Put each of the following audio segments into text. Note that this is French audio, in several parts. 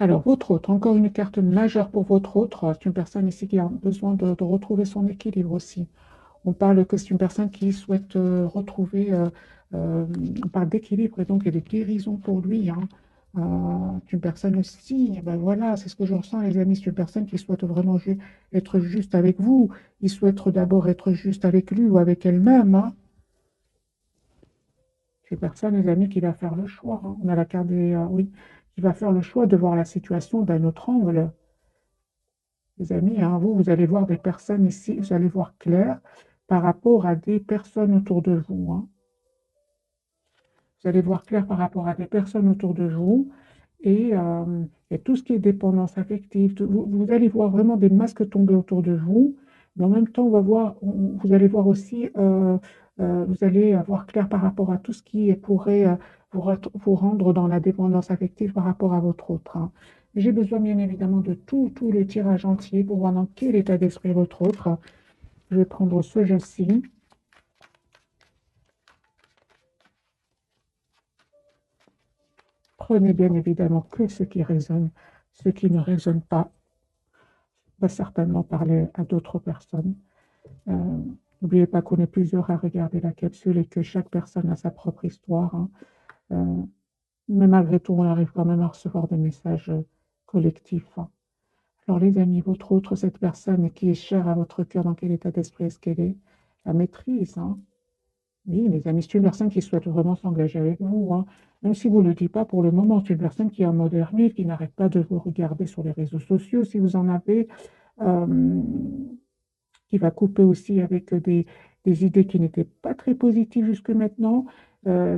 Alors, votre autre, encore une carte majeure pour votre autre. C'est une personne ici qui a besoin de retrouver son équilibre aussi. On parle que c'est une personne qui souhaite retrouver, euh, on parle d'équilibre et donc il y a des guérisons pour lui, hein. C'est une personne aussi, ben voilà, c'est ce que je ressens, les amis. C'est une personne qui souhaite vraiment être juste avec vous. Il souhaite d'abord être juste avec lui ou avec elle-même, hein. C'est une personne, les amis, qui va faire le choix, hein. On a la carte des, oui, qui va faire le choix de voir la situation d'un autre angle. Les amis, hein, vous allez voir des personnes ici, vous allez voir clair par rapport à des personnes autour de vous, hein. Vous allez voir clair par rapport à des personnes autour de vous et tout ce qui est dépendance affective. Vous allez voir vraiment des masques tomber autour de vous, mais en même temps, vous allez voir aussi, vous allez voir clair par rapport à tout ce qui pourrait vous rendre dans la dépendance affective par rapport à votre autre, hein. J'ai besoin bien évidemment de tous les tirages entiers pour voir dans quel état d'esprit est votre autre. Je vais prendre ce jeu-ci. Prenez bien évidemment que ce qui résonne. Ce qui ne résonne pas va certainement parler à d'autres personnes. Euh, N'oubliez pas qu'on est plusieurs à regarder la capsule et que chaque personne a sa propre histoire, hein. Euh, mais malgré tout, on arrive quand même à recevoir des messages collectifs, hein. Alors les amis, votre autre, cette personne qui est chère à votre cœur, dans quel état d'esprit est-ce qu'elle est? La maîtrise, hein. Oui, les amis, c'est une personne qui souhaite vraiment s'engager avec vous, hein. Même si vous ne le dites pas pour le moment, c'est une personne qui est en mode ermite, qui n'arrête pas de vous regarder sur les réseaux sociaux, si vous en avez, euh, qui va couper aussi avec des idées qui n'étaient pas très positives jusque maintenant.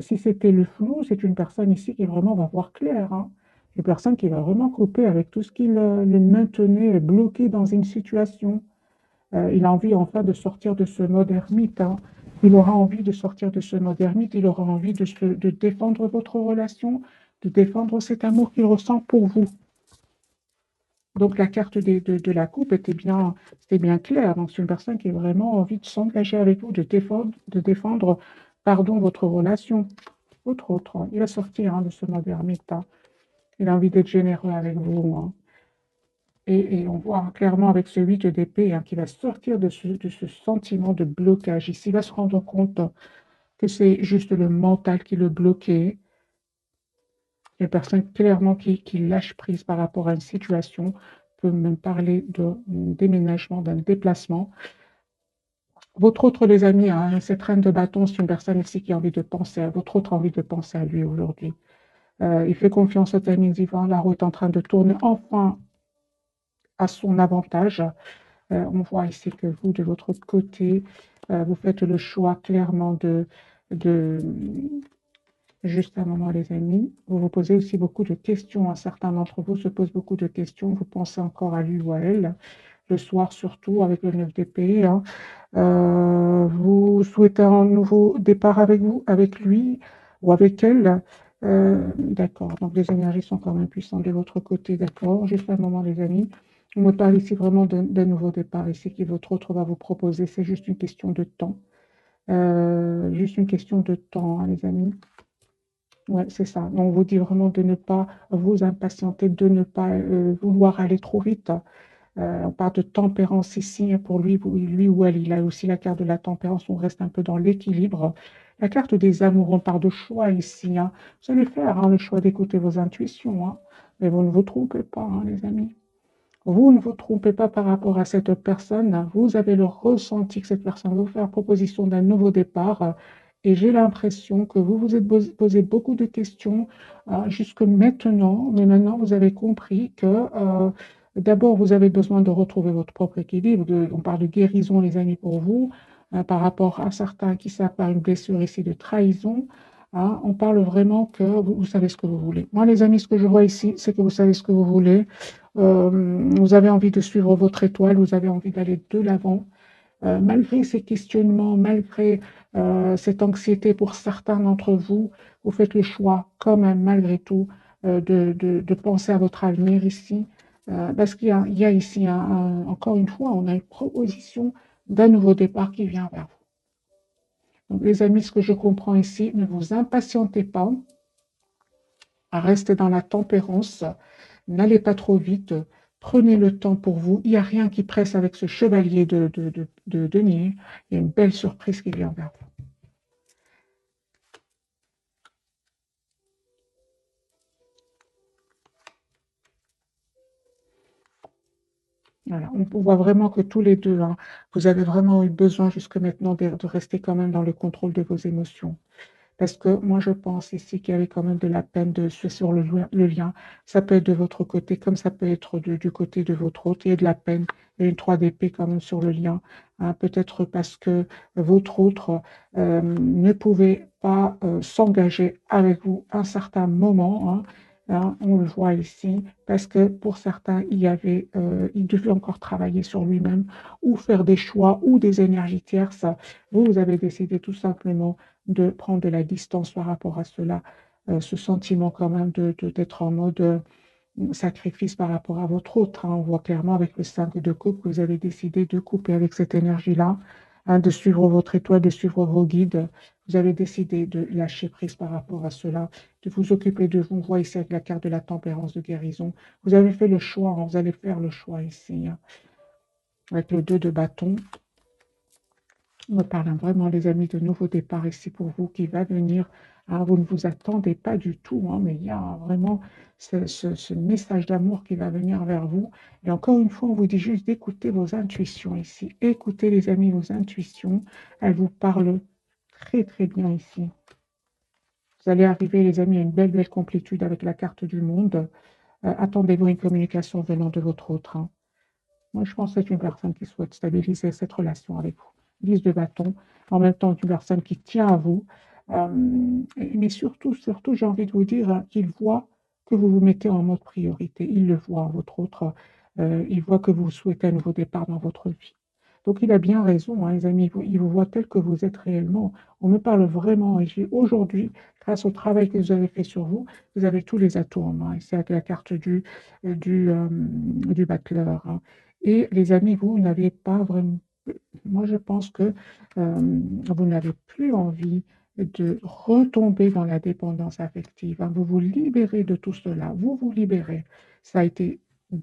Si c'était le flou, c'est une personne ici qui vraiment va voir clair, hein. Une personne qui va vraiment couper avec tout ce qui le maintenait bloqué dans une situation. Il a envie enfin de sortir de ce mode ermite, hein. Il aura envie de sortir de ce mode ermite, il aura envie de défendre votre relation, de défendre cet amour qu'il ressent pour vous. Donc la carte de la coupe c'était bien clair. Donc c'est une personne qui a vraiment envie de s'engager avec vous, de défendre, pardon, votre relation. Votre autre, hein. Il va sortir, hein, de ce mode ermite, hein. Il a envie d'être généreux avec vous, hein. Et on voit clairement avec ce 8 d'épée, hein, qui va sortir de ce sentiment de blocage. Ici, il va se rendre compte que c'est juste le mental qui le bloquait. Les personnes clairement qui lâchent prise par rapport à une situation, peut même parler d'un déménagement, d'un déplacement. Votre autre, les amis, hein, cette reine de bâton, c'est une personne ici qui a envie de penser à votre autre, a envie de penser à lui aujourd'hui. Il fait confiance au timing divin. La roue est en train de tourner enfin à son avantage. On voit ici que vous, de votre côté, vous faites le choix clairement de... Juste un moment, les amis. Vous vous posez aussi beaucoup de questions. Un certain d'entre vous se posent beaucoup de questions. Vous pensez encore à lui ou à elle. Le soir, surtout, avec le 9 d'épée, hein. Vous souhaitez un nouveau départ avec vous, avec lui ou avec elle. D'accord. Donc, les énergies sont quand même puissantes de votre côté. D'accord. Juste un moment, les amis. On me parle ici vraiment d'un nouveau départ ici que votre autre va vous proposer. C'est juste une question de temps. Juste une question de temps, hein, les amis. Ouais, c'est ça. On vous dit vraiment de ne pas vous impatienter, de ne pas vouloir aller trop vite. On parle de tempérance ici, hein, pour lui ou elle. Il a aussi la carte de la tempérance. On reste un peu dans l'équilibre. La carte des amours, on parle de choix ici, hein. Vous allez faire, hein, le choix d'écouter vos intuitions, hein. Mais vous ne vous trompez pas, hein, les amis. Vous ne vous trompez pas par rapport à cette personne. Vous avez le ressenti que cette personne va vous faire proposition d'un nouveau départ. Et j'ai l'impression que vous vous êtes posé beaucoup de questions jusque maintenant. Mais maintenant, vous avez compris que d'abord, vous avez besoin de retrouver votre propre équilibre. On parle de guérison, les amis, pour vous, par rapport à certains qui savent par une blessure ici de trahison, hein. On parle vraiment que vous savez ce que vous voulez. Moi, les amis, ce que je vois ici, c'est que vous savez ce que vous voulez. Vous avez envie de suivre votre étoile, vous avez envie d'aller de l'avant. Malgré ces questionnements, malgré cette anxiété pour certains d'entre vous, vous faites le choix quand même, malgré tout, de penser à votre avenir ici. Parce qu'il y a ici, encore une fois, on a une proposition d'un nouveau départ qui vient vers vous. Donc, les amis, ce que je comprends ici, ne vous impatientez pas, restez dans la tempérance. N'allez pas trop vite. Prenez le temps pour vous. Il n'y a rien qui presse avec ce chevalier de denier. Il y a une belle surprise qui vient vers vous. Voilà, on voit vraiment que tous les deux, hein, vous avez vraiment eu besoin jusque maintenant de rester quand même dans le contrôle de vos émotions. Parce que moi, je pense ici qu'il y avait quand même de la peine sur le lien. Ça peut être de votre côté, comme ça peut être du côté de votre autre. Il y a de la peine et une 3 d'épée quand même sur le lien. Hein, peut-être parce que votre autre ne pouvait pas s'engager avec vous à un certain moment. Hein. Hein, on le voit ici, parce que pour certains, il devait encore travailler sur lui-même ou faire des choix ou des énergies tierces. Vous avez décidé tout simplement de prendre de la distance par rapport à cela, ce sentiment quand même d'être en mode sacrifice par rapport à votre autre. Hein. On voit clairement avec le 5 de coupe que vous avez décidé de couper avec cette énergie-là, hein, de suivre votre étoile, de suivre vos guides. Vous avez décidé de lâcher prise par rapport à cela, de vous occuper de vous. On voit ici avec la carte de la tempérance de guérison. Vous avez fait le choix, hein, vous allez faire le choix ici, hein, avec le 2 de bâton. On me parle vraiment, les amis, de nouveau départ ici pour vous qui va venir. Ah, vous ne vous attendez pas du tout, hein, mais il y a vraiment ce message d'amour qui va venir vers vous. Et encore une fois, on vous dit juste d'écouter vos intuitions ici. Écoutez, les amis, vos intuitions. Elles vous parlent très, très bien ici. Vous allez arriver, les amis, à une belle, belle complétude avec la carte du monde. Attendez-vous une communication venant de votre autre. Hein. Moi, je pense que c'est une personne qui souhaite stabiliser cette relation avec vous. 10 de bâton, en même temps une personne qui tient à vous. Mais surtout, j'ai envie de vous dire qu'il voit que vous vous mettez en mode priorité. Il le voit, votre autre. Il voit que vous souhaitez un nouveau départ dans votre vie. Donc, il a bien raison, hein, les amis. Il vous voit tel que vous êtes réellement. On me parle vraiment. Et aujourd'hui, grâce au travail que vous avez fait sur vous, vous avez tous les atouts en main. C'est avec la carte du battleur. Hein. Et les amis, vous n'avez pas vraiment, moi je pense que vous n'avez plus envie de retomber dans la dépendance affective. Hein. Vous vous libérez de tout cela, vous vous libérez. Ça a été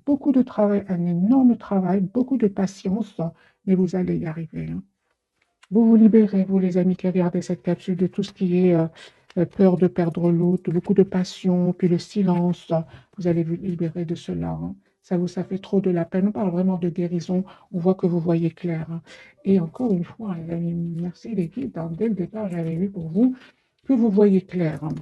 beaucoup de travail, un énorme travail, beaucoup de patience, mais vous allez y arriver. Hein. Vous vous libérez, vous les amis qui regardez cette capsule, de tout ce qui est peur de perdre l'autre, beaucoup de passion, puis le silence. Vous allez vous libérer de cela. Hein. Ça fait trop de la peine. On parle vraiment de guérison. On voit que vous voyez clair. Hein. Et encore une fois, les amis, merci les guides. Hein. Dès le départ, j'avais vu pour vous que vous voyez clair. Hein.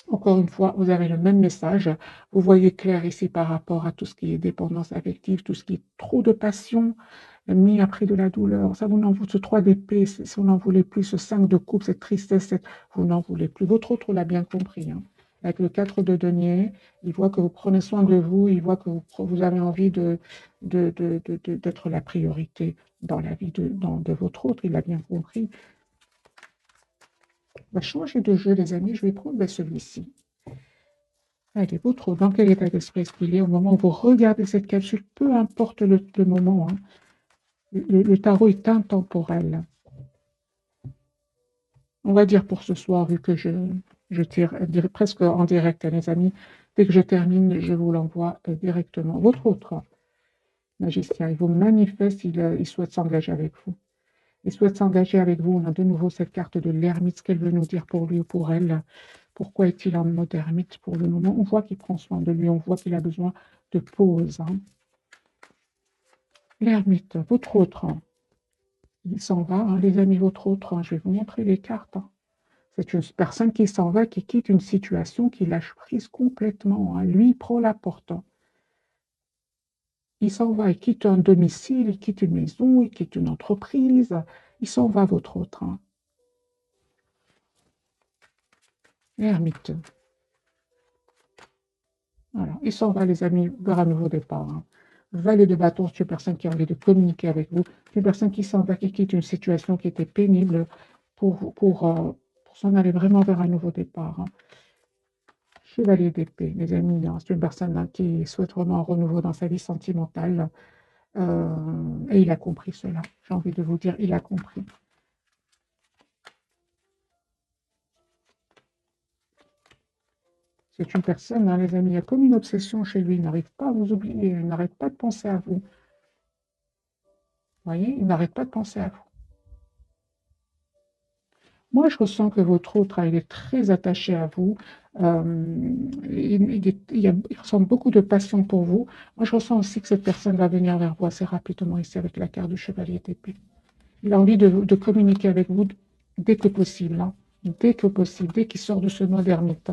Encore une fois, vous avez le même message. Vous voyez clair ici par rapport à tout ce qui est dépendance affective, tout ce qui est trop de passion, mis après de la douleur. Ça, vous n'en voulez, ce 3 d'épée, si vous n'en voulez plus, ce 5 de coupe, cette tristesse, vous n'en voulez plus. Votre autre l'a bien compris. Hein. Avec le 4 de denier, il voit que vous prenez soin de vous, il voit que vous avez envie d'être la priorité dans la vie de votre autre. Il l'a bien compris. On va changer de jeu, les amis. Je vais prendre celui-ci. Allez, votre, dans quel état d'esprit est-ce qu'il est au moment où vous regardez cette capsule, peu importe le moment. Hein. Le tarot est intemporel. On va dire pour ce soir, vu que je tire presque en direct, les amis. Dès que je termine, je vous l'envoie directement. Votre autre magicien, il vous manifeste, il souhaite s'engager avec vous. Il souhaite s'engager avec vous. On a de nouveau cette carte de l'ermite, ce qu'elle veut nous dire pour lui ou pour elle. Pourquoi est-il en mode ermite pour le moment? On voit qu'il prend soin de lui, on voit qu'il a besoin de pause. Hein. L'ermite, votre autre, il s'en va, hein, les amis, votre autre, je vais vous montrer les cartes. Hein. C'est une personne qui s'en va, qui quitte une situation, qui lâche prise complètement. Hein. Lui, il prend la porte. Hein. Il s'en va, il quitte un domicile, il quitte une maison, il quitte une entreprise. Il s'en va, votre autre. Hein. L'ermite. Voilà. Il s'en va, les amis, vers un nouveau départ. Hein. Valet de bâton, c'est une personne qui a envie de communiquer avec vous. C'est une personne qui s'en va, qui quitte une situation qui était pénible pour s'en aller vraiment vers un nouveau départ. Hein. Chevalier d'épée, les amis, hein, c'est une personne hein, qui souhaite vraiment un renouveau dans sa vie sentimentale. Et il a compris cela. J'ai envie de vous dire, il a compris. C'est une personne, hein, les amis, il y a comme une obsession chez lui, il n'arrive pas à vous oublier, il n'arrête pas de penser à vous. Vous voyez, il n'arrête pas de penser à vous. Moi, je ressens que votre autre, il est très attaché à vous. Il ressent beaucoup de passion pour vous. Moi, je ressens aussi que cette personne va venir vers vous assez rapidement ici avec la carte du chevalier d'épée. Il a envie de communiquer avec vous dès que possible, hein. Dès que possible, dès qu'il sort de ce mode ermite.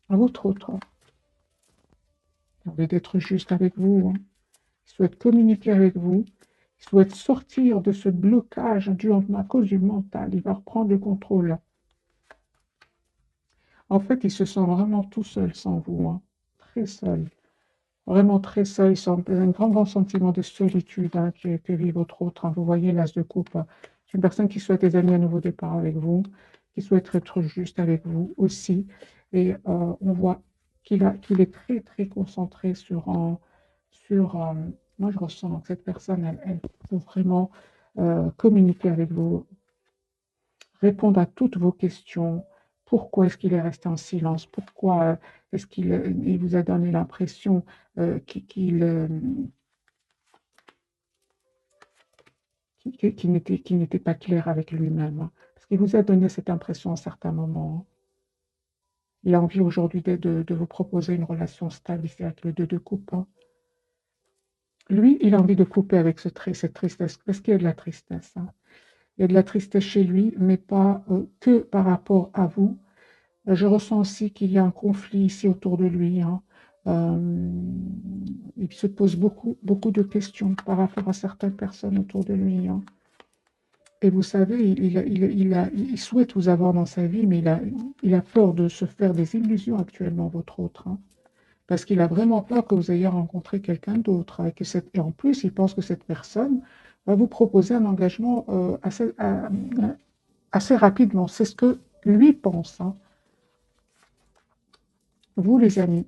À votre autre, hein. Il a envie d'être juste avec vous, hein. Il souhaite communiquer avec vous. Il souhaite sortir de ce blocage dû à cause du mental. Il va reprendre le contrôle. En fait, il se sent vraiment tout seul sans vous, hein. Très seul. Vraiment très seul. Il sent un grand sentiment de solitude, hein, que vit votre autre, hein. Vous voyez l'as de coupe, hein. C'est une personne qui souhaite des amis à nouveau départ avec vous, qui souhaite être juste avec vous aussi. Et on voit qu'il est très concentré sur moi, je ressens que cette personne, elle peut vraiment communiquer avec vous, répondre à toutes vos questions. Pourquoi est-ce qu'il est resté en silence? Pourquoi est-ce qu'il vous a donné l'impression qu'il n'était pas clair avec lui-même, hein? Parce qu'il vous a donné cette impression à certains moments, hein. Il a envie aujourd'hui de vous proposer une relation stable ici avec le 2 de coupe, hein. Lui, il a envie de couper avec cette tristesse, parce qu'il y a de la tristesse, hein. Il y a de la tristesse chez lui, mais pas que par rapport à vous. Je ressens aussi qu'il y a un conflit ici autour de lui, hein. Il se pose beaucoup de questions par rapport à certaines personnes autour de lui, hein. Et vous savez, il souhaite vous avoir dans sa vie, mais il a peur de se faire des illusions actuellement, votre autre, hein. Parce qu'il a vraiment peur que vous ayez rencontré quelqu'un d'autre, hein, et en plus, il pense que cette personne va vous proposer un engagement assez rapidement. C'est ce que lui pense, hein. Vous, les amis,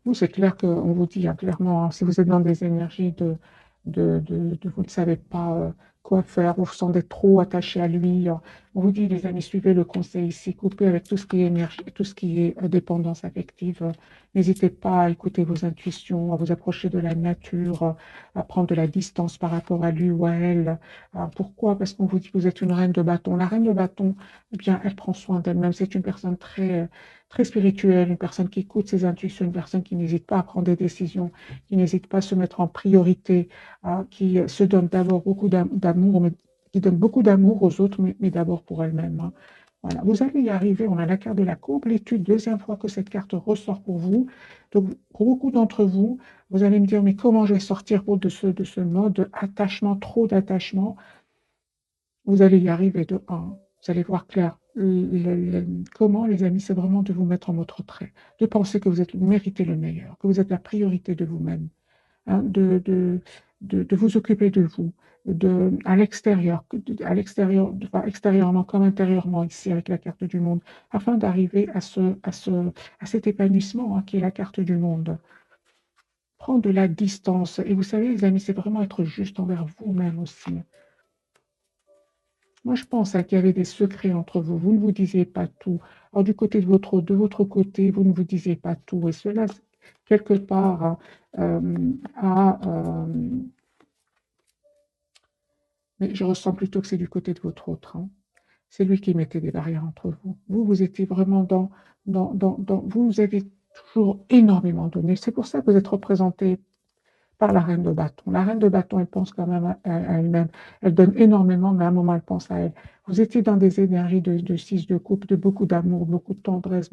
vous, c'est clair qu'on vous dit, hein, clairement, hein, si vous êtes dans des énergies vous ne savez pas quoi faire, vous vous sentez trop attaché à lui, on vous dit, les amis, suivez le conseil ici, coupez avec tout ce qui est énergie, tout ce qui est dépendance affective. N'hésitez pas à écouter vos intuitions, à vous approcher de la nature, à prendre de la distance par rapport à lui ou à elle. Pourquoi? Parce qu'on vous dit que vous êtes une reine de bâton. La reine de bâton, eh bien, elle prend soin d'elle-même. C'est une personne très spirituelle, une personne qui écoute ses intuitions, une personne qui n'hésite pas à prendre des décisions, qui n'hésite pas à se mettre en priorité, qui se donne d'abord beaucoup d'amour, mais qui donne beaucoup d'amour aux autres, mais d'abord pour elle-même, hein. Voilà, vous allez y arriver. On a la carte de la complétude, deuxième fois que cette carte ressort pour vous. Donc, pour beaucoup d'entre vous, vous allez me dire, mais comment je vais sortir de ce mode attachement, trop d'attachement? Vous allez y arriver de un. Vous allez voir clair. Comment, les amis, c'est vraiment de vous mettre en mode retrait, de penser que vous méritez le meilleur, que vous êtes la priorité de vous-même, hein, de vous occuper de vous, à l'extérieur, enfin, extérieurement comme intérieurement ici avec la carte du monde, afin d'arriver à cet épanouissement, hein, qui est la carte du monde. Prendre de la distance. Et vous savez, les amis, c'est vraiment être juste envers vous-même aussi. Moi, je pense, hein, qu'il y avait des secrets entre vous. Vous ne vous disiez pas tout. Alors, de votre côté, vous ne vous disiez pas tout. Et cela, quelque part, hein, a, mais je ressens plutôt que c'est du côté de votre autre, hein. C'est lui qui mettait des barrières entre vous. Vous étiez vraiment vous avez toujours énormément donné. C'est pour ça que vous êtes représenté par la reine de bâton. La reine de bâton, elle pense quand même à elle-même. Elle donne énormément, mais à un moment, elle pense à elle. Vous étiez dans des énergies de six de couple, de beaucoup d'amour, beaucoup de tendresse,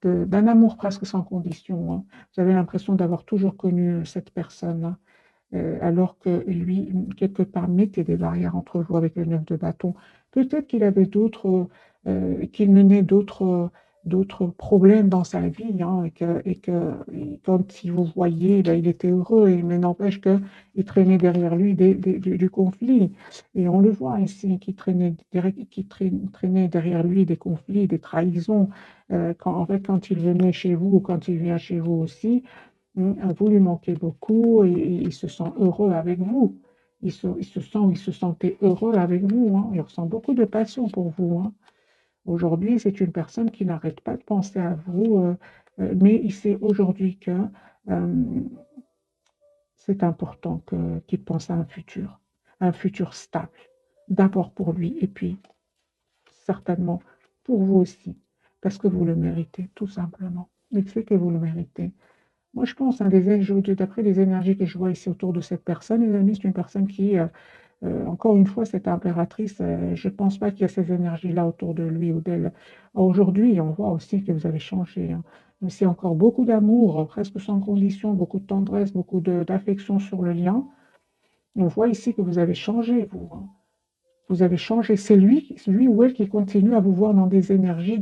d'un amour presque sans condition, hein. Vous avez l'impression d'avoir toujours connu cette personne, hein. Alors que lui, quelque part, mettait des barrières entre vous avec le 9 de bâton. Peut-être qu'il avait qu'il menait d'autres problèmes dans sa vie, hein, et quand il vous voyait, ben, il était heureux, mais n'empêche qu'il traînait derrière lui du conflit. Et on le voit ici, traînait derrière lui des conflits, des trahisons. En fait, quand il venait chez vous ou quand il vient chez vous aussi, vous lui manquez beaucoup et il se sent heureux avec vous. il se sent ou il se sentait heureux avec vous, hein. Il ressent beaucoup de passion pour vous, hein. Aujourd'hui, c'est une personne qui n'arrête pas de penser à vous, mais il sait aujourd'hui que c'est important qu'il pense à un futur stable, d'abord pour lui et puis certainement pour vous aussi, parce que vous le méritez, tout simplement. Il sait que vous le méritez. Moi, je pense, hein, d'après les énergies que je vois ici autour de cette personne, les amis, c'est une personne qui, encore une fois, cette impératrice, je ne pense pas qu'il y a ces énergies-là autour de lui ou d'elle. Aujourd'hui, on voit aussi que vous avez changé, hein. Mais c'est encore beaucoup d'amour, presque sans condition, beaucoup de tendresse, beaucoup d'affection sur le lien. On voit ici que vous avez changé, vous, hein. Vous avez changé. C'est lui ou elle qui continue à vous voir dans des énergies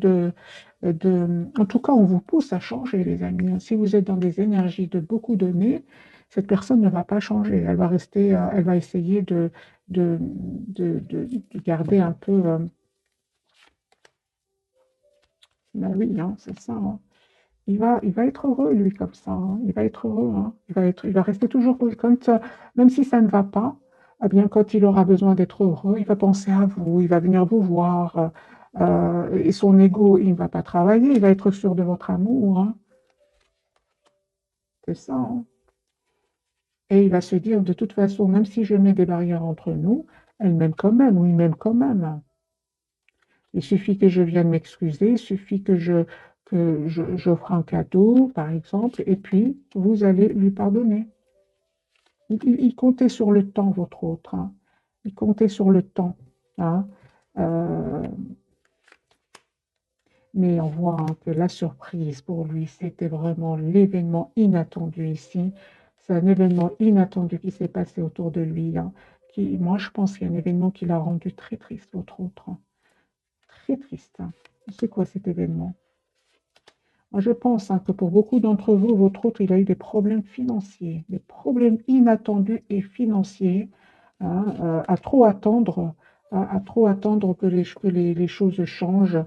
En tout cas, on vous pousse à changer, les amis, hein. Si vous êtes dans des énergies de beaucoup donner, cette personne ne va pas changer. Elle va rester, elle va essayer de garder un peu. Ben oui, hein, c'est ça, hein. Il va être heureux, lui, comme ça, hein. Il va être heureux, hein. Il va rester toujours comme ça. Même si ça ne va pas, eh bien, quand il aura besoin d'être heureux, il va penser à vous, il va venir vous voir. Et son ego, il ne va pas travailler, il va être sûr de votre amour, hein. C'est ça, hein. Et il va se dire, de toute façon, même si je mets des barrières entre nous, elle m'aime quand même, ou il m'aime quand même. Il suffit que je vienne m'excuser, il suffit j'offre un cadeau, par exemple, et puis vous allez lui pardonner. Il comptait sur le temps, votre autre, hein. Il comptait sur le temps, hein. Euh, mais on voit, hein, que la surprise pour lui, c'était vraiment l'événement inattendu ici. C'est un événement inattendu qui s'est passé autour de lui, hein, moi, je pense qu'il y a un événement qui l'a rendu très triste, votre autre, hein. Très triste, hein. C'est quoi cet événement? Moi, je pense, hein, que pour beaucoup d'entre vous, votre autre, il a eu des problèmes financiers, des problèmes inattendus et financiers, hein, à trop attendre que les choses changent.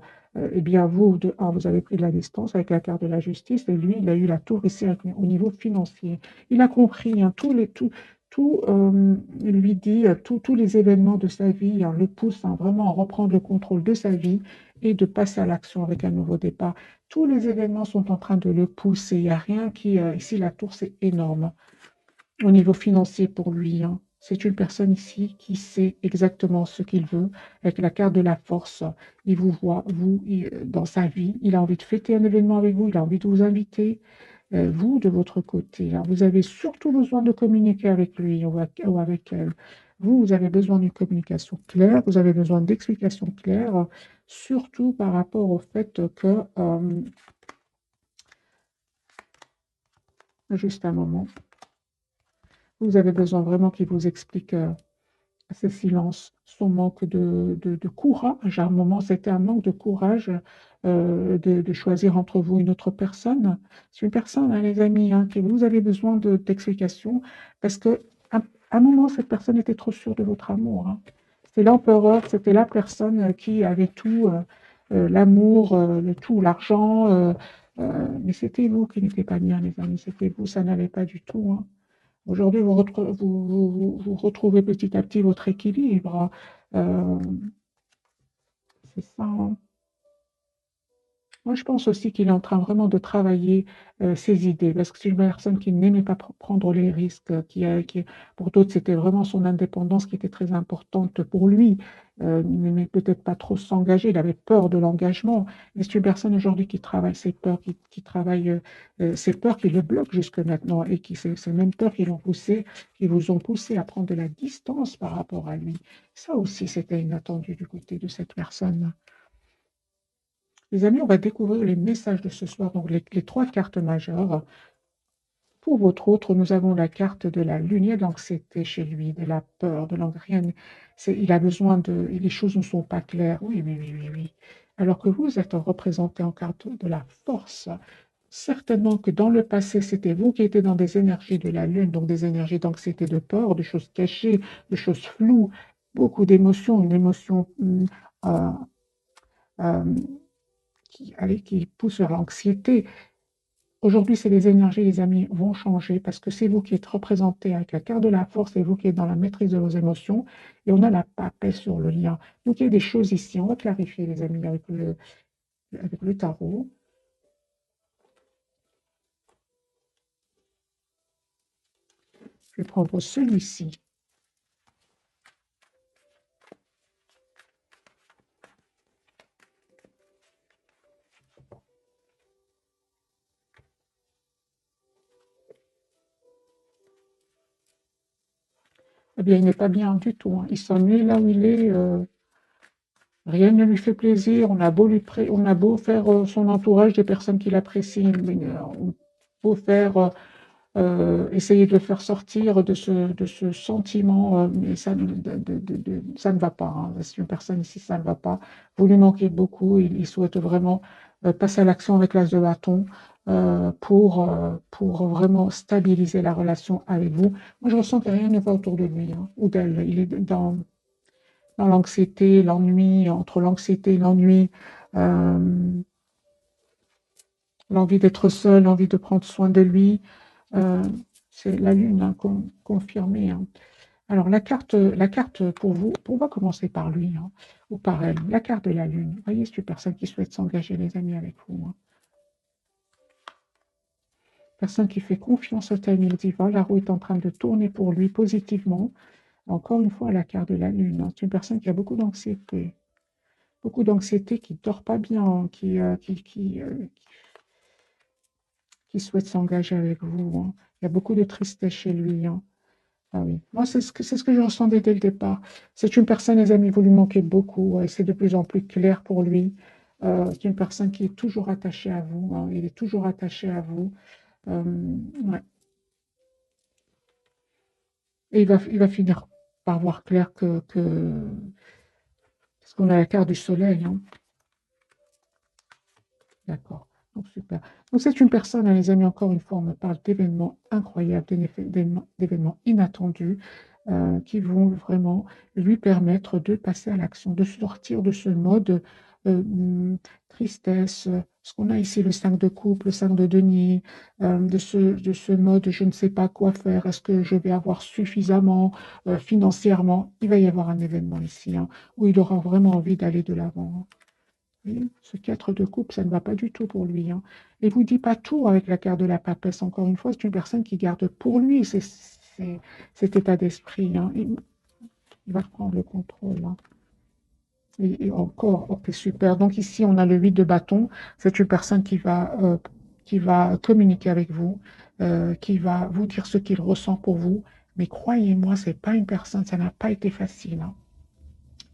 Eh bien, vous avez pris de la distance avec la carte de la justice, et lui, il a eu la tour ici au niveau financier. Il a compris, hein, lui dit, tous les événements de sa vie, hein, le poussent, hein, vraiment à reprendre le contrôle de sa vie et de passer à l'action avec un nouveau départ. Tous les événements sont en train de le pousser. Il n'y a rien ici, la tour, c'est énorme au niveau financier pour lui, hein. C'est une personne ici qui sait exactement ce qu'il veut. Avec la carte de la force, il vous voit, vous, dans sa vie. Il a envie de fêter un événement avec vous. Il a envie de vous inviter. Vous, de votre côté, hein, vous avez surtout besoin de communiquer avec lui ou avec elle. Vous avez besoin d'une communication claire. Vous avez besoin d'explications claires, surtout par rapport au fait que... juste un moment. Vous avez besoin vraiment qu'il vous explique ce silence, son manque de courage. À un moment, c'était un manque de courage, de choisir entre vous une autre personne. C'est une personne, hein, les amis, hein, que vous avez besoin d'explications parce que à un moment, cette personne était trop sûre de votre amour, hein. C'était l'empereur, c'était la personne qui avait tout, l'amour, le tout, l'argent, mais c'était vous qui n'étiez pas bien, les amis. C'était vous, ça n'allait pas du tout, hein. Aujourd'hui, vous retrouvez petit à petit votre équilibre. Euh, c'est ça, hein. Moi, je pense aussi qu'il est en train vraiment de travailler ses idées, parce que c'est une personne qui n'aimait pas prendre les risques, pour d'autres, c'était vraiment son indépendance qui était très importante pour lui. Il n'aimait peut-être pas trop s'engager, il avait peur de l'engagement. Mais c'est une personne aujourd'hui qui travaille ses peurs, qui travaille ses peurs qui le bloquent jusque maintenant, et ces mêmes peurs qui vous ont poussé à prendre de la distance par rapport à lui. Ça aussi, c'était inattendu du côté de cette personne. Les amis, on va découvrir les messages de ce soir, donc les trois cartes majeures. Pour votre autre, nous avons la carte de la lune, il y a de l'anxiété chez lui, de la peur, de l'anxiété. Il a besoin les choses ne sont pas claires. Oui, oui, oui, oui, oui. Alors que vous êtes représenté en carte de la force. Certainement que dans le passé, c'était vous qui étiez dans des énergies de la lune, donc des énergies d'anxiété, de peur, de choses cachées, de choses floues, beaucoup d'émotions, une émotion euh, euh, qui pousse vers l'anxiété. Aujourd'hui, c'est les énergies, les amis, vont changer parce que c'est vous qui êtes représenté avec la carte de la force, c'est vous qui êtes dans la maîtrise de vos émotions et on a la paix sur le lien. Donc, il y a des choses ici, on va clarifier, les amis, avec le tarot. Je vais prendre celui-ci. Eh bien, il n'est pas bien du tout, hein. Il s'ennuie là où il est. Rien ne lui fait plaisir. On a beau faire son entourage des personnes qui l'apprécient, mais on beau faire essayer de le faire sortir de ce sentiment, mais ça ne va pas, hein. C'est une personne ici, ça ne va pas. Vous lui manquez beaucoup. Il souhaite vraiment passer à l'action avec l'as de bâton pour vraiment stabiliser la relation avec vous. Moi, je ressens que rien ne va autour de lui, hein, ou d'elle. Il est dans l'anxiété, l'ennui, entre l'anxiété et l'ennui, euh, l'envie d'être seul, l'envie de prendre soin de lui. Euh, c'est la lune, hein, confirmée, hein. Alors, la carte pour vous, on va commencer par lui, hein, ou par elle. La carte de la lune. Vous voyez, c'est une personne qui souhaite s'engager, les amis, avec vous, hein. Personne qui fait confiance au timing divin. La roue est en train de tourner pour lui positivement. Encore une fois, la carte de la lune, hein. C'est une personne qui a beaucoup d'anxiété. Beaucoup d'anxiété, qui ne dort pas bien, qui souhaite s'engager avec vous, hein. Il y a beaucoup de tristesse chez lui, hein. Ah oui, moi c'est ce que je ressentais dès le départ. C'est une personne, les amis, vous lui manquez beaucoup, et c'est de plus en plus clair pour lui. C'est une personne qui est toujours attachée à vous, hein. Il est toujours attaché à vous. Ouais. Et il va finir par voir clair parce qu'on a la carte du soleil, hein. D'accord. Donc, super. Donc, c'est une personne, hein, les amis, encore une fois, on me parle d'événements incroyables, d'événements inattendus qui vont vraiment lui permettre de passer à l'action, de sortir de ce mode tristesse. Ce qu'on a ici, le 5 de coupe, le 5 de denier, de ce mode je ne sais pas quoi faire, est-ce que je vais avoir suffisamment financièrement? Il va y avoir un événement ici, hein, où il aura vraiment envie d'aller de l'avant, hein. Oui, ce 4 de coupe, ça ne va pas du tout pour lui, hein. Et vous ne dites pas tout avec la carte de la papesse. Encore une fois, c'est une personne qui garde pour lui cet état d'esprit, hein. Il va reprendre le contrôle, hein. Et encore, ok, super. Donc ici, on a le 8 de bâton. C'est une personne qui va communiquer avec vous, qui va vous dire ce qu'il ressent pour vous. Mais croyez-moi, c'est pas une personne, ça n'a pas été facile, hein.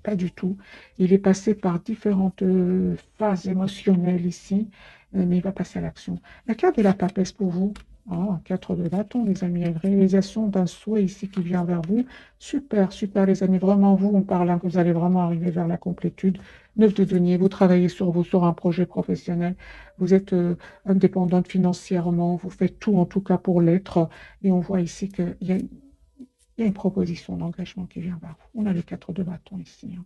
Pas du tout. Il est passé par différentes phases émotionnelles ici, mais il va passer à l'action. La carte de la papesse pour vous. Ah, 4 de bâton, les amis. Une réalisation d'un souhait ici qui vient vers vous. Super, super, les amis. Vraiment, vous, on parle, hein, que vous allez vraiment arriver vers la complétude. 9 de denier, vous travaillez sur vous, sur un projet professionnel. Vous êtes indépendante financièrement. Vous faites tout, en tout cas, pour l'être. Et on voit ici qu'il y a une proposition d'engagement qui vient vers vous. On a les 4 de bâton ici, hein.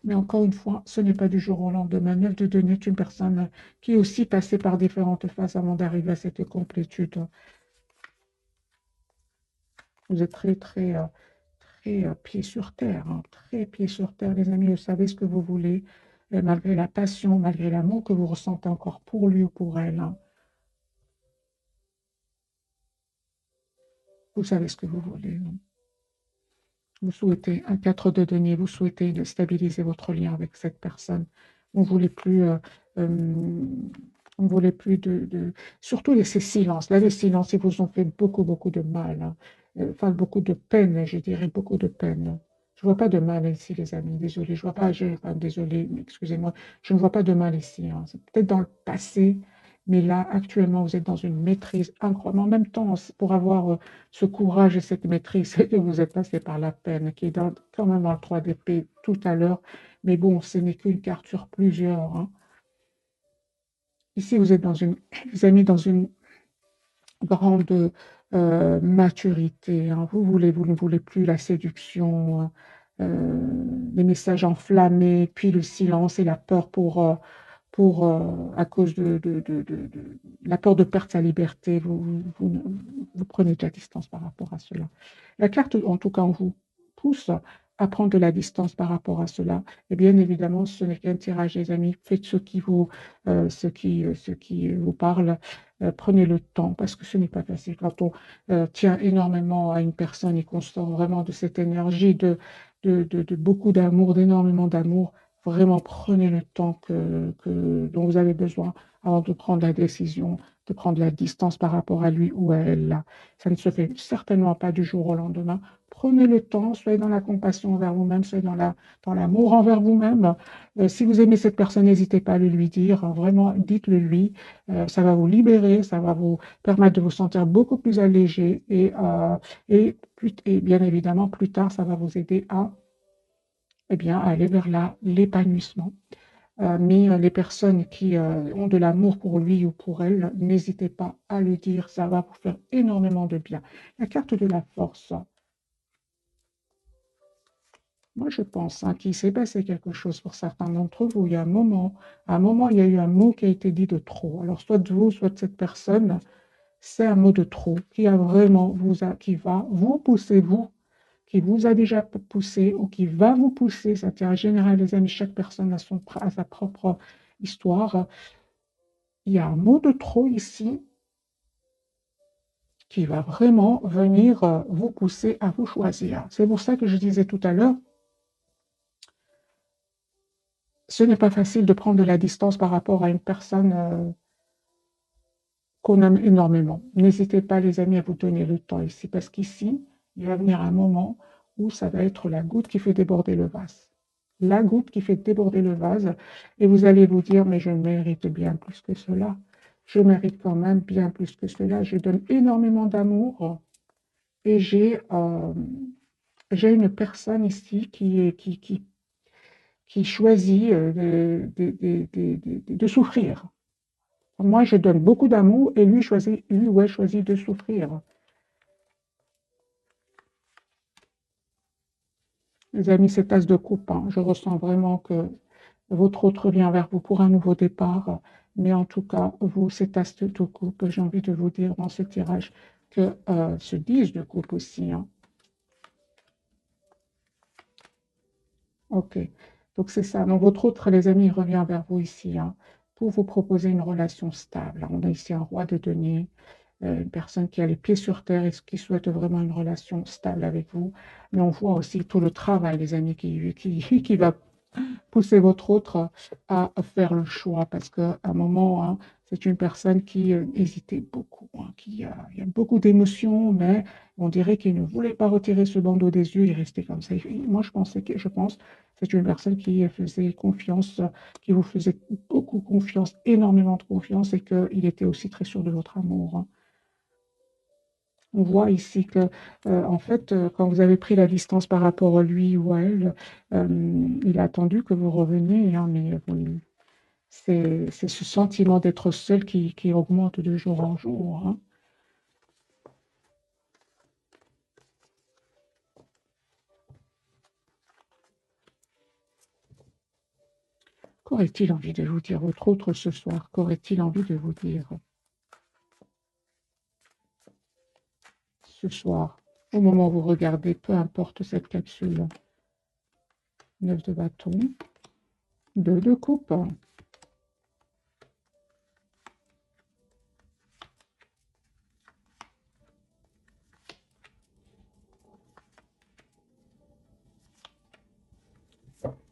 Mais encore une fois, ce n'est pas du jour au lendemain. 9 de denier est une personne qui est aussi passée par différentes phases avant d'arriver à cette complétude. Vous êtes très pied sur terre, hein, très pied sur terre, les amis. Vous savez ce que vous voulez, malgré la passion, malgré l'amour que vous ressentez encore pour lui ou pour elle, hein. Vous savez ce que vous voulez, hein. Vous souhaitez un 4 de denier, vous souhaitez stabiliser votre lien avec cette personne. Vous ne voulez plus, vous ne voulez plus surtout ces silences. Là, les silences, ils vous ont fait beaucoup, beaucoup de mal, hein. Enfin, beaucoup de peine, je dirais, beaucoup de peine. Je ne vois pas de mal ici, les amis. Désolée, je vois pas, enfin, désolée, excusez-moi, je ne vois pas de mal ici, hein. C'est peut-être dans le passé, mais là, actuellement, vous êtes dans une maîtrise incroyable. En même temps, pour avoir ce courage et cette maîtrise, c'est que vous êtes passé par la peine, qui est quand même dans le 3 d'épée tout à l'heure. Mais bon, ce n'est qu'une carte sur plusieurs, hein. Ici, vous êtes vous avez mis dans une grande maturité, hein. Vous ne voulez plus la séduction, les messages enflammés, puis le silence et la peur à cause de la peur de perdre sa liberté, vous prenez de la distance par rapport à cela. La carte, en tout cas, on vous pousse à prendre de la distance par rapport à cela. Et bien évidemment, ce n'est qu'un tirage, les amis. Faites ce qui vous parle. Prenez le temps parce que ce n'est pas facile. Quand on tient énormément à une personne et qu'on sent vraiment de cette énergie, de beaucoup d'amour, d'énormément d'amour, vraiment prenez le temps dont vous avez besoin avant de prendre la décision, de prendre la distance par rapport à lui ou à elle. Là. Ça ne se fait certainement pas du jour au lendemain. Prenez le temps, soyez dans la compassion envers vous-même, soyez dans l'amour envers vous-même. Si vous aimez cette personne, n'hésitez pas à le lui dire. Vraiment, dites-le lui. Ça va vous libérer, ça va vous permettre de vous sentir beaucoup plus allégé et bien évidemment, plus tard, ça va vous aider à aller vers l'épanouissement. Mais les personnes qui ont de l'amour pour lui ou pour elle, n'hésitez pas à le dire, ça va vous faire énormément de bien. La carte de la force. Moi, je pense qu'il s'est passé quelque chose pour certains d'entre vous. Il y a un moment, il y a eu un mot qui a été dit de trop. Alors, soit de vous, soit de cette personne, c'est un mot de trop qui a vraiment qui va vous pousser, vous, qui vous a déjà poussé ou qui va vous pousser. Ça tient à général, les amis, chaque personne a sa propre histoire. Il y a un mot de trop ici qui va vraiment venir vous pousser à vous choisir. C'est pour ça que je disais tout à l'heure, ce n'est pas facile de prendre de la distance par rapport à une personne qu'on aime énormément. N'hésitez pas, les amis, à vous donner le temps ici, parce qu'ici, il va venir un moment où ça va être la goutte qui fait déborder le vase. La goutte qui fait déborder le vase, et vous allez vous dire, mais je mérite bien plus que cela. Je mérite quand même bien plus que cela. Je donne énormément d'amour et j'ai une personne ici qui choisit de souffrir. Moi, je donne beaucoup d'amour et lui ou elle choisit de souffrir. Les amis, c'est as de coupe. Je ressens vraiment que votre autre vient vers vous pour un nouveau départ. Mais en tout cas, vous, c'est as de coupe. J'ai envie de vous dire dans ce tirage que ce 10 de coupe aussi. Ok, donc c'est ça. Donc votre autre, les amis, il revient vers vous ici pour vous proposer une relation stable. On a ici un roi de deniers, une personne qui a les pieds sur terre et qui souhaite vraiment une relation stable avec vous. Mais on voit aussi tout le travail, les amis, qui va pousser votre autre à faire le choix parce qu'à un moment, c'est une personne qui hésitait beaucoup, il y a beaucoup d'émotions, mais on dirait qu'il ne voulait pas retirer ce bandeau des yeux, il restait comme ça. Moi, je pense, c'est une personne qui faisait confiance, qui vous faisait beaucoup confiance, énormément de confiance, et qu'il était aussi très sûr de votre amour. On voit ici que, en fait, quand vous avez pris la distance par rapport à lui ou à elle, il a attendu que vous reveniez, mais c'est ce sentiment d'être seul qui augmente de jour en jour. Qu'aurait-il envie de vous dire, votre autre ce soir? Qu'aurait-il envie de vous dire ce soir, au moment où vous regardez, peu importe cette capsule? 9 de bâton, 2 de coupe.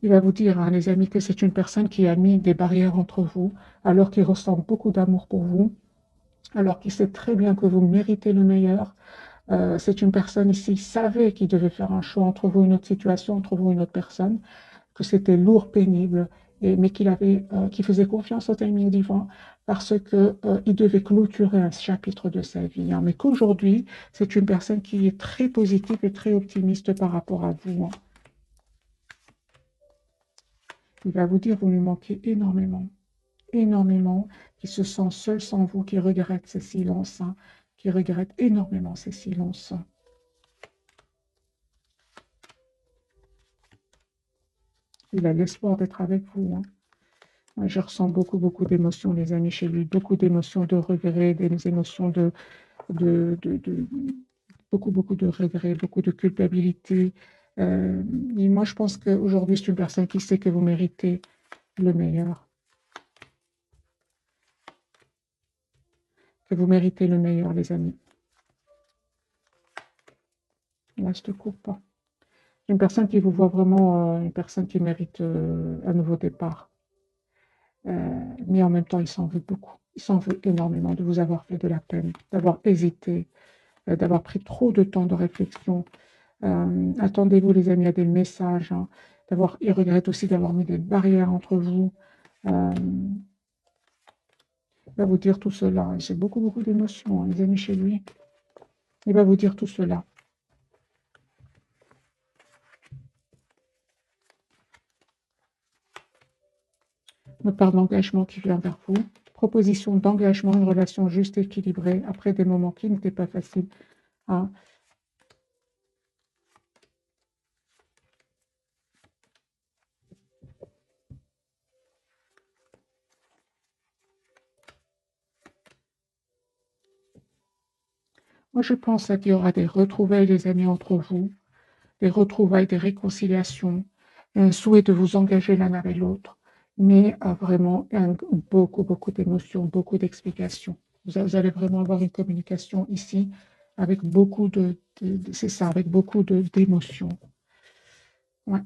Il va vous dire, les amis, que c'est une personne qui a mis des barrières entre vous, alors qu'il ressent beaucoup d'amour pour vous, alors qu'il sait très bien que vous méritez le meilleur. C'est une personne ici, il savait qu'il devait faire un choix entre vous et une autre situation, entre vous et une autre personne, que c'était lourd, pénible, mais qu'il faisait confiance au timing divin parce qu'il devait clôturer un chapitre de sa vie. Mais qu'aujourd'hui, c'est une personne qui est très positive et très optimiste par rapport à vous. Il va vous dire, vous lui manquez énormément, énormément, qui se sent seul sans vous, qui regrette ses silences, qui regrette énormément ses silences. Il a l'espoir d'être avec vous. Ouais, je ressens beaucoup, beaucoup d'émotions, les amis, chez lui. Beaucoup d'émotions de regret, des émotions de beaucoup, beaucoup de regrets, beaucoup de culpabilité. Et moi, je pense qu'aujourd'hui, c'est une personne qui sait que vous méritez le meilleur. Que vous méritez le meilleur, les amis. Là, je te coupe pas. Une personne qui vous voit vraiment, une personne qui mérite un nouveau départ. Mais en même temps, il s'en veut beaucoup. Il s'en veut énormément de vous avoir fait de la peine, d'avoir hésité, d'avoir pris trop de temps de réflexion. Attendez-vous, les amis, à des messages, hein, il regrette aussi d'avoir mis des barrières entre vous. Il va vous dire tout cela. J'ai beaucoup, beaucoup d'émotions, hein, les amis, chez lui. Il va vous dire tout cela. Une part d'engagement qui vient vers vous. Proposition d'engagement, une relation juste et équilibrée après des moments qui n'étaient pas faciles. Hein. Moi, je pense qu'il y aura des retrouvailles, les amis, entre vous, des retrouvailles, des réconciliations, un souhait de vous engager l'un avec l'autre, mais vraiment beaucoup, beaucoup d'émotions, beaucoup d'explications. Vous allez vraiment avoir une communication ici avec beaucoup c'est ça, avec beaucoup d'émotions. Ouais.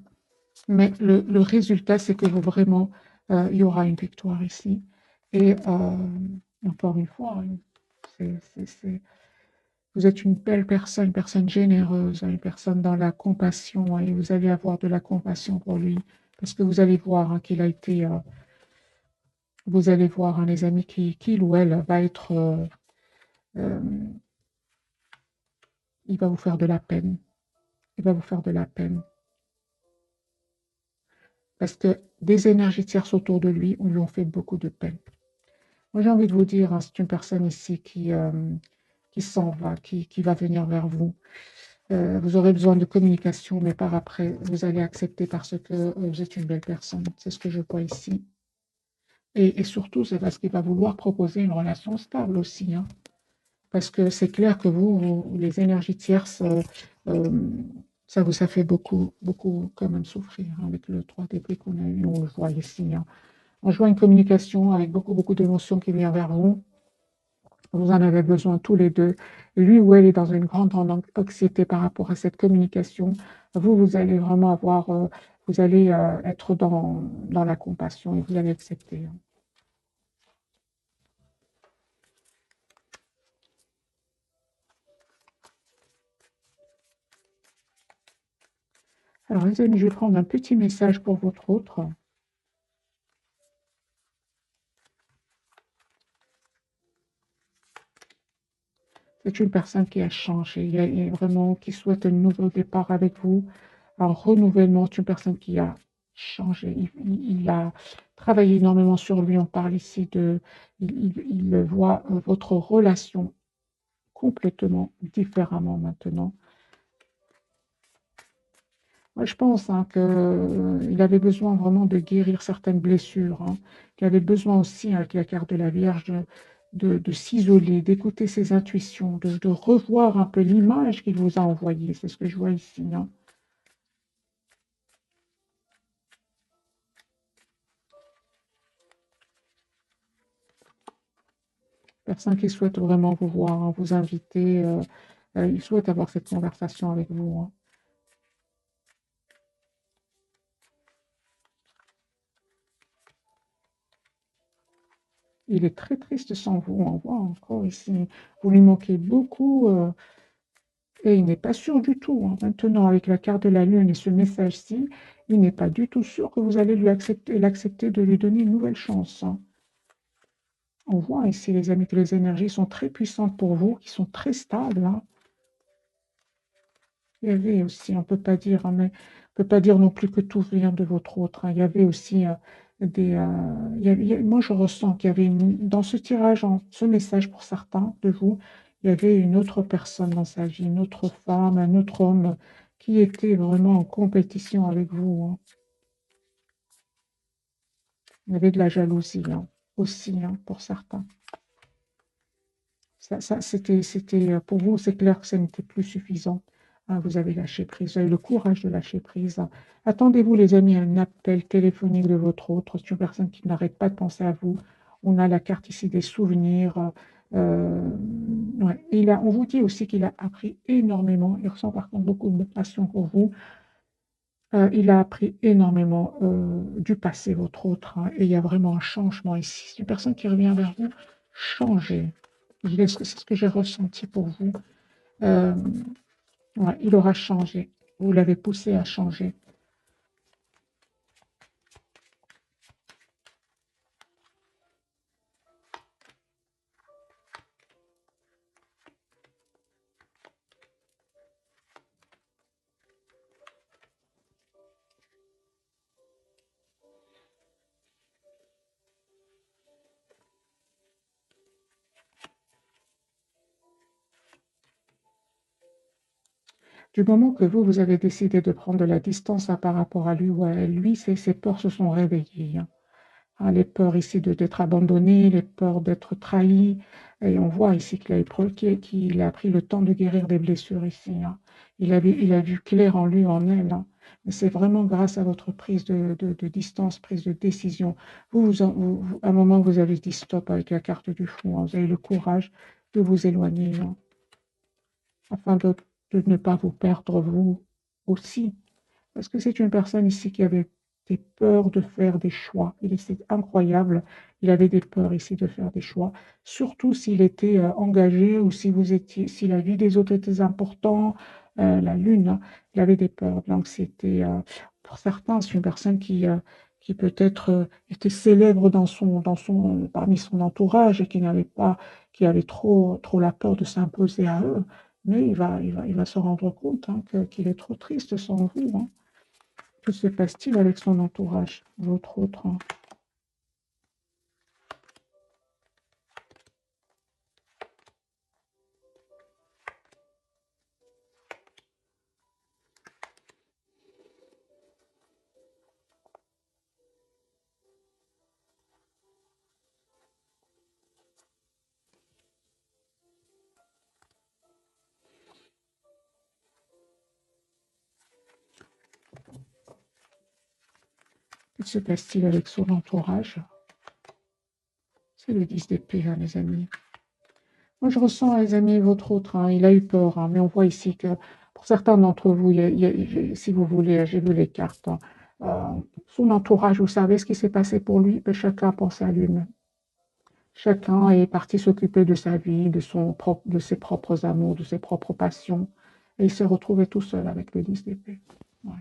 Mais le résultat, c'est que vraiment, il y aura une victoire ici. Et encore une fois, vous êtes une belle personne, une personne généreuse, une personne dans la compassion, et vous allez avoir de la compassion pour lui, parce que vous allez voir hein, qu'il a été, vous allez voir, hein, les amis, qu'il ou elle va être, euh, il va vous faire de la peine, il va vous faire de la peine, parce que des énergies tierces autour de lui, on lui ont fait beaucoup de peine. Moi, j'ai envie de vous dire, hein, c'est une personne ici qui s'en va, qui va venir vers vous. Vous aurez besoin de communication, mais par après, vous allez accepter parce que vous êtes une belle personne. C'est ce que je vois ici. Et surtout, c'est parce qu'il va vouloir proposer une relation stable aussi. Hein, parce que c'est clair que les énergies tierces, ça fait beaucoup, beaucoup quand même souffrir hein, avec le 3 d'épée qu'on a eu, on le voit ici. Hein. On voit une communication avec beaucoup, beaucoup d'émotions qui vient vers vous. Vous en avez besoin tous les deux. Lui ou elle est dans une grande anxiété par rapport à cette communication. Vous allez vraiment avoir, vous allez être dans la compassion et vous allez accepter. Hein. Alors, les amis, je vais prendre un petit message pour votre autre. C'est une personne qui a changé, il vraiment qui souhaite un nouveau départ avec vous, un renouvellement. C'est une personne qui a changé. Il a travaillé énormément sur lui. On parle ici il voit votre relation complètement différemment maintenant. Moi, je pense hein, qu'il avait besoin vraiment de guérir certaines blessures, hein, qu'il avait besoin aussi, avec la carte de la Vierge, de s'isoler, d'écouter ses intuitions, de revoir un peu l'image qu'il vous a envoyée. C'est ce que je vois ici. Hein. Personne qui souhaite vraiment vous voir, hein, vous inviter, il souhaite avoir cette conversation avec vous. Hein. Il est très triste sans vous, on voit encore ici. Vous lui manquez beaucoup. Et il n'est pas sûr du tout. Hein. Maintenant, avec la carte de la Lune et ce message-ci, il n'est pas du tout sûr que vous allez l'accepter de lui donner une nouvelle chance. Hein. On voit ici, les amis, que les énergies sont très puissantes pour vous, qui sont très stables. Hein. Il y avait aussi, on ne peut pas dire, hein, mais on peut pas dire non plus que tout vient de votre autre. Hein. Il y avait aussi moi, je ressens qu'il y avait dans ce tirage, ce message pour certains de vous, il y avait une autre personne dans sa vie, une autre femme, un autre homme qui était vraiment en compétition avec vous. Hein. Il y avait de la jalousie aussi pour certains. C'était, pour vous, c'est clair que ça n'était plus suffisant. Vous avez lâché prise, vous avez le courage de lâcher prise. Attendez-vous, les amis, à un appel téléphonique de votre autre. C'est une personne qui n'arrête pas de penser à vous. On a la carte ici des souvenirs. Ouais. On vous dit aussi qu'il a appris énormément. Il ressent par contre beaucoup de passion pour vous. Il a appris énormément du passé, votre autre, et il y a vraiment un changement ici. C'est une personne qui revient vers vous changée. C'est ce que j'ai ressenti pour vous. Euh, ouais, il aura changé. Vous l'avez poussé à changer. Du moment que vous avez décidé de prendre de la distance par rapport à lui ou à lui, ses peurs se sont réveillées. Les peurs ici d'être abandonné, les peurs d'être trahi. Et on voit ici qu'il a pris le temps de guérir des blessures ici. Il a vu clair en lui, en elle. Mais c'est vraiment grâce à votre prise de distance, prise de décision. À un moment, vous avez dit stop avec la carte du fou. Vous avez le courage de vous éloigner, afin de ne pas vous perdre vous aussi. Parce que c'est une personne ici qui avait des peurs de faire des choix. C'est incroyable. Il avait des peurs ici de faire des choix, surtout s'il était engagé ou si la vie des autres était importante, la lune, il avait des peurs. Donc c'était, pour certains, c'est une personne qui peut-être était célèbre parmi son entourage et qui avait trop la peur de s'imposer à eux. Mais il va se rendre compte qu'il est trop triste sans vous. Que se passe-t-il avec son entourage, votre autre? Que se passe-t-il avec son entourage? C'est le 10 d'épée, les amis. Moi, je ressens, les amis, votre autre, il a eu peur, mais on voit ici que pour certains d'entre vous, si vous voulez, j'ai vu les cartes, son entourage, vous savez ce qui s'est passé pour lui, mais chacun pense à lui-même. Chacun est parti s'occuper de sa vie, de ses propres amours, de ses propres passions, et il s'est retrouvé tout seul avec le 10 d'épée. Voilà.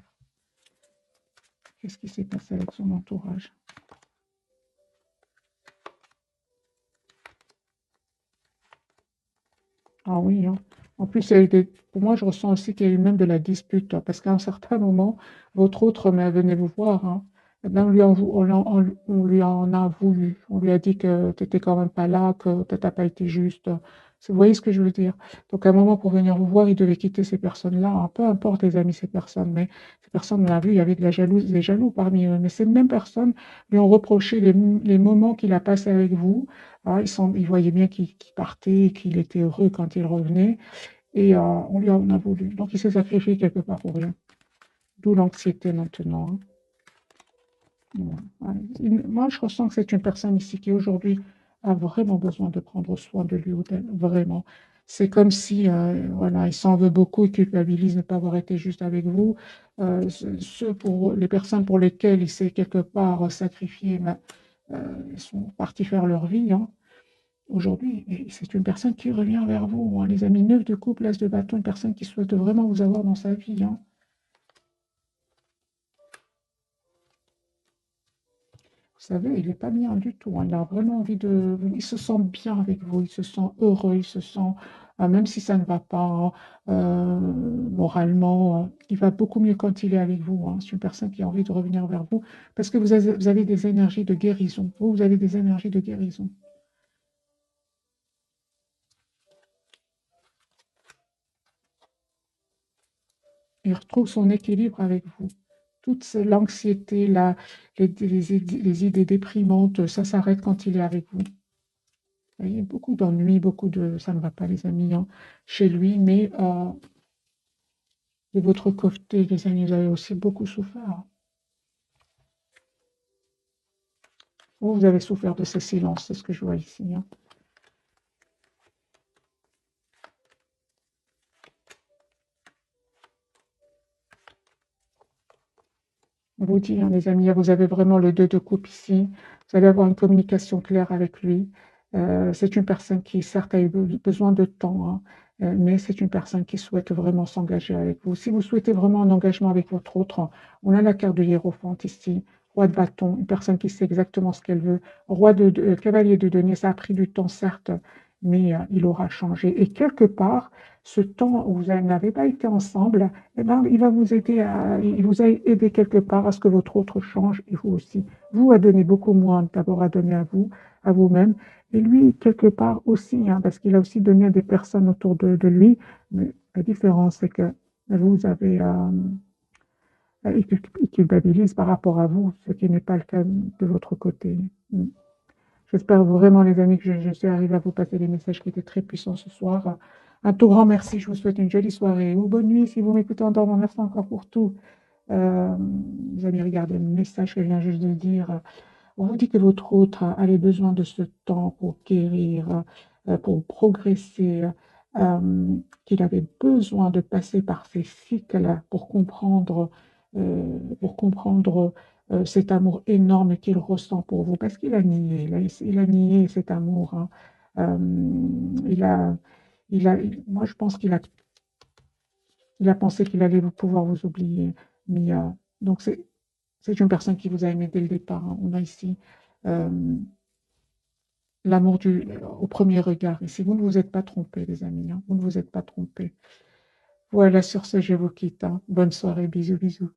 Qu'est-ce qui s'est passé avec son entourage? Ah oui, En plus, pour moi, je ressens aussi qu'il y a eu même de la dispute, parce qu'à un certain moment, votre autre mais venait vous voir, eh ben, on lui en a voulu. On lui a dit que tu n'étais quand même pas là, que tu n'as pas été juste. Vous voyez ce que je veux dire? Donc, à un moment, pour venir vous voir, il devait quitter ces personnes-là. Peu importe les amis, ces personnes, mais ces personnes, on l'a vu, il y avait de la jalousie, des jaloux parmi eux. Mais ces mêmes personnes lui ont reproché les moments qu'il a passés avec vous. Il voyait bien qu'il partait, qu'il était heureux quand il revenait, et on lui en a voulu. Donc il s'est sacrifié quelque part pour rien. D'où l'anxiété maintenant. Moi, je ressens que c'est une personne ici qui aujourd'hui a vraiment besoin de prendre soin de lui ou d'elle, vraiment. C'est comme si, voilà, il s'en veut beaucoup, il culpabilise de ne pas avoir été juste avec vous. Pour les personnes pour lesquelles il s'est quelque part sacrifié, ben, ils sont partis faire leur vie. Aujourd'hui, et c'est une personne qui revient vers vous, les amis. Neuf de coupe, as de bâton, une personne qui souhaite vraiment vous avoir dans sa vie. Vous savez, il n'est pas bien du tout. Il a vraiment envie de. Il se sent bien avec vous, il se sent heureux, il se sent. Même si ça ne va pas moralement, il va beaucoup mieux quand il est avec vous. C'est une personne qui a envie de revenir vers vous parce que vous avez des énergies de guérison. Vous avez des énergies de guérison. Il retrouve son équilibre avec vous. toute l'anxiété, les idées déprimantes, ça s'arrête quand il est avec vous. Vous voyez, beaucoup d'ennuis, beaucoup de... Ça ne va pas, les amis, hein, chez lui, mais de votre côté, les amis, vous avez aussi beaucoup souffert. Vous avez souffert de ces silences, c'est ce que je vois ici, hein. On vous dit, hein, les amis, vous avez vraiment le 2 de coupe ici. Vous allez avoir une communication claire avec lui. C'est une personne qui, certes, a eu besoin de temps, hein, mais c'est une personne qui souhaite vraiment s'engager avec vous. Si vous souhaitez vraiment un engagement avec votre autre, hein, on a la carte de hiérophante ici, roi de bâton, une personne qui sait exactement ce qu'elle veut. Cavalier de denier, ça a pris du temps, certes, mais il aura changé. Et quelque part, ce temps où vous n'avez pas été ensemble, eh ben, il vous a aidé quelque part à ce que votre autre change et vous aussi. Vous a donné beaucoup moins d'abord à donner à vous, à vous-même, et lui quelque part aussi, hein, parce qu'il a aussi donné à des personnes autour de lui. Mais la différence, c'est que vous avez, il culpabilise par rapport à vous, ce qui n'est pas le cas de votre côté. J'espère vraiment, les amis, que je suis arrivée à vous passer des messages qui étaient très puissants ce soir. Un tout grand merci. Je vous souhaite une jolie soirée ou bonne nuit si vous m'écoutez en dormant. Merci encore pour tout. Vous allez regarder le message que je viens juste de dire. On vous dit que votre autre avait besoin de ce temps pour guérir, pour progresser, qu'il avait besoin de passer par ces cycles pour comprendre cet amour énorme qu'il ressent pour vous, parce qu'il a nié, il a nié cet amour, hein. Il a, moi, je pense il a pensé qu'il allait pouvoir vous oublier, mais donc c'est une personne qui vous a aimé dès le départ, hein. On a ici euh, l'amour au premier regard. Et si vous ne vous êtes pas trompés, les amis, hein, vous ne vous êtes pas trompés. Voilà, sur ce, je vous quitte, hein. Bonne soirée, bisous, bisous.